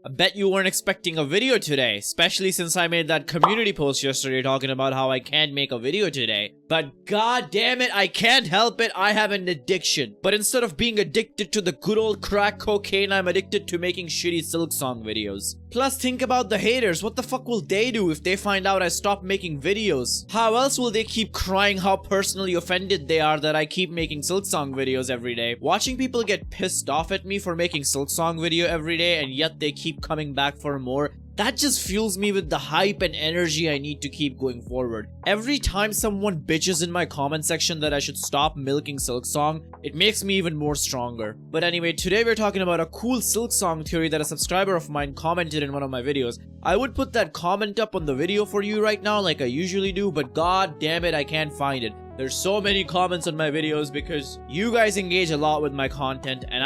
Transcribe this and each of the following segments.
I bet you weren't expecting a video today, especially since I made that community post yesterday talking about how I can't make a video today. But god damn it, I can't help it, I have an addiction. But instead of being addicted to the good old crack cocaine, I'm addicted to making shitty Silksong videos. Plus, think about the haters. What the fuck will they do if they find out I stopped making videos? How else will they keep crying how personally offended they are that I keep making Silksong videos every day? Watching people get pissed off at me for making Silksong video every day and yet they keep coming back for more, that just fuels me with the hype and energy I need to keep going forward. Every time someone bitches in my comment section that I should stop milking Silksong, it makes me even more stronger. But anyway, today we're talking about a cool Silksong theory that a subscriber of mine commented in one of my videos. I would put that comment up on the video for you right now like I usually do, but god damn it, I can't find it. There's so many comments on my videos because you guys engage a lot with my content and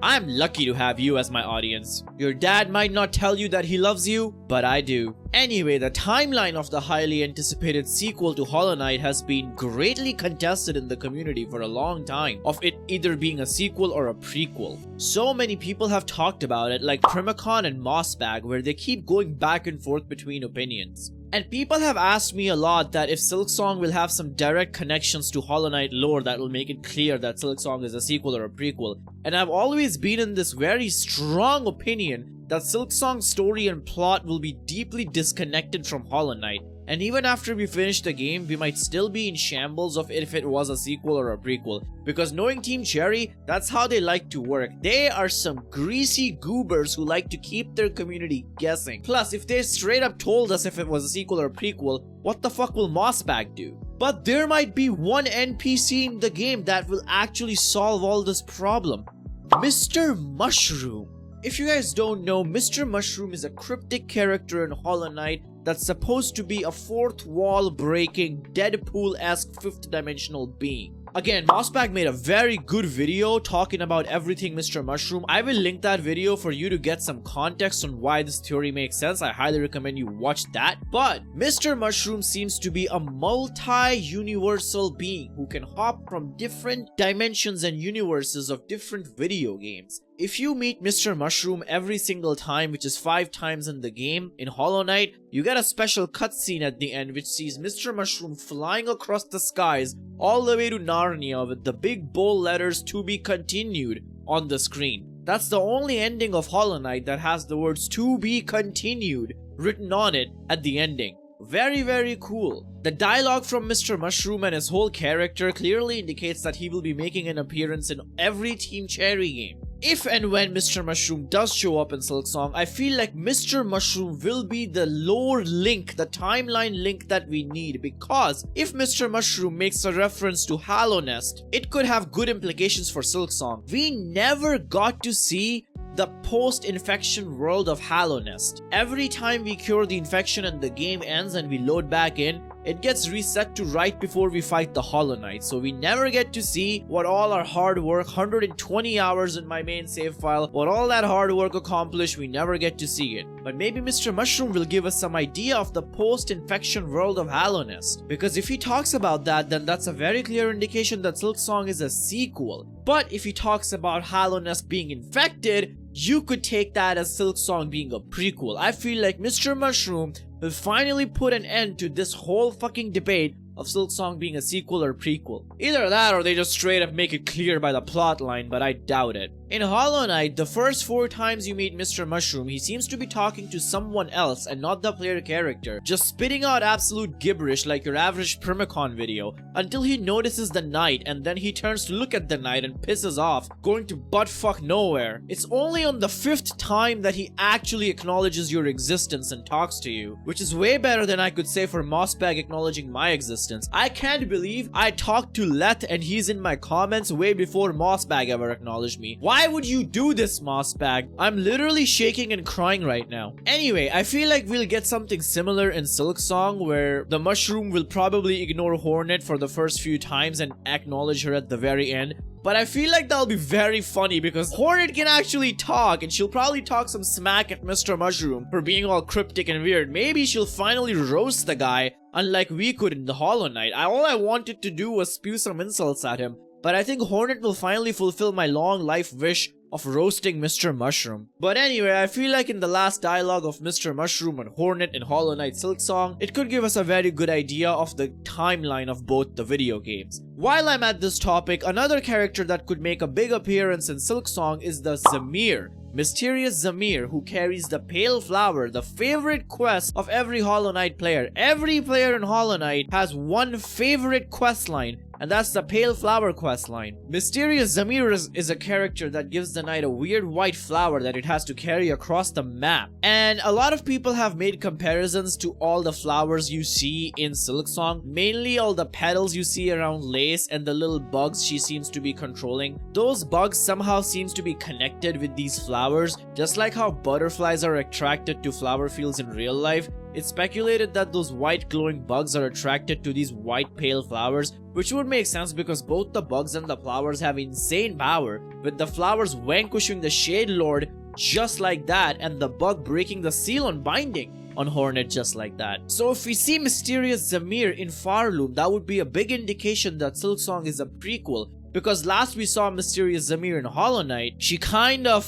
I'm lucky to have you as my audience. Your dad might not tell you that he loves you, but I do. Anyway, the timeline of the highly anticipated sequel to Hollow Knight has been greatly contested in the community for a long time, of it either being a sequel or a prequel. So many people have talked about it, like Primacon and mossbag, where they keep going back and forth between opinions. And people have asked me a lot that if Silksong will have some direct connections to Hollow Knight lore that will make it clear that Silksong is a sequel or a prequel. And I've always been in this very strong opinion that Silksong's story and plot will be deeply disconnected from Hollow Knight. And even after we finish the game, we might still be in shambles of if it was a sequel or a prequel. Because knowing Team Cherry, that's how they like to work. They are some greasy goobers who like to keep their community guessing. Plus, if they straight up told us if it was a sequel or a prequel, what the fuck will mossbag do? But there might be one NPC in the game that will actually solve all this problem. Mr. Mushroom. If you guys don't know, Mr. Mushroom is a cryptic character in Hollow Knight that's supposed to be a fourth wall breaking, Deadpool-esque fifth dimensional being. Again, mossbag made a very good video talking about everything Mr. Mushroom. I will link that video for you to get some context on why this theory makes sense. I highly recommend you watch that. But Mr. Mushroom seems to be a multi-universal being who can hop from different dimensions and universes of different video games. If you meet Mr. Mushroom every single time, which is 5 times in the game, in Hollow Knight, you get a special cutscene at the end which sees Mr. Mushroom flying across the skies all the way to Narnia with the big bold letters "to be continued" on the screen. That's the only ending of Hollow Knight that has the words "to be continued" written on it at the ending. Very, very cool. The dialogue from Mr. Mushroom and his whole character clearly indicates that he will be making an appearance in every Team Cherry game. If and when Mr. Mushroom does show up in Silksong, I feel like Mr. Mushroom will be the lore link, the timeline link that we need, because if Mr. Mushroom makes a reference to Hollow Nest, it could have good implications for Silksong. We never got to see the post-infection world of Hollow Nest. Every time we cure the infection and the game ends and we load back in, it gets reset to right before we fight the Hollow Knight. So we never get to see what all our hard work, 120 hours in my main save file, what all that hard work accomplished, we never get to see it. But maybe Mr. Mushroom will give us some idea of the post-infection world of Hollow Nest. Because if he talks about that, then that's a very clear indication that Silksong is a sequel. But if he talks about Hollow Nest being infected, you could take that as Silksong being a prequel. I feel like Mr. Mushroom will finally put an end to this whole fucking debate of Silksong being a sequel or prequel. Either that or they just straight up make it clear by the plot line, but I doubt it. In Hollow Knight, the first 4 times you meet Mr. Mushroom, he seems to be talking to someone else and not the player character, just spitting out absolute gibberish like your average Primacon video, until he notices the knight and then he turns to look at the knight and pisses off, going to buttfuck nowhere. It's only on the 5th time that he actually acknowledges your existence and talks to you, which is way better than I could say for mossbag acknowledging my existence. I can't believe I talked to Leth and he's in my comments way before mossbag ever acknowledged me. Why would you do this, mossbag? I'm literally shaking and crying right now. Anyway, I feel like we'll get something similar in Silksong where the mushroom will probably ignore Hornet for the first few times and acknowledge her at the very end. But I feel like that'll be very funny because Hornet can actually talk and she'll probably talk some smack at Mr. Mushroom for being all cryptic and weird. Maybe she'll finally roast the guy unlike we could in the Hollow Knight. All I wanted to do was spew some insults at him. But I think Hornet will finally fulfill my long life wish of roasting Mr. Mushroom. But anyway, I feel like in the last dialogue of Mr. Mushroom and Hornet in Hollow Knight Silksong, it could give us a very good idea of the timeline of both the video games. While I'm at this topic, another character that could make a big appearance in Silksong is the Zamir. Mysterious Zamir, who carries the Pale Flower, the favorite quest of every Hollow Knight player. Every player in Hollow Knight has one favorite quest line, and that's the Pale Flower questline. Mysterious Zamir is a character that gives the knight a weird white flower that it has to carry across the map. And a lot of people have made comparisons to all the flowers you see in Silksong, mainly all the petals you see around Lace and the little bugs she seems to be controlling. Those bugs somehow seems to be connected with these flowers, just like how butterflies are attracted to flower fields in real life. It's speculated that those white glowing bugs are attracted to these white pale flowers, which would make sense because both the bugs and the flowers have insane power, with the flowers vanquishing the Shade Lord just like that and the bug breaking the seal on binding on Hornet just like that. So if we see Mysterious Zamir in Farloom, that would be a big indication that Silksong is a prequel, because last we saw Mysterious Zamir in Hollow Knight, she kind of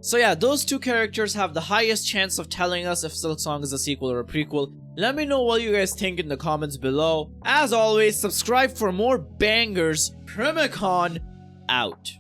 So yeah, those two characters have the highest chance of telling us if Silksong is a sequel or a prequel. Let me know what you guys think in the comments below. As always, subscribe for more bangers. Primacon out.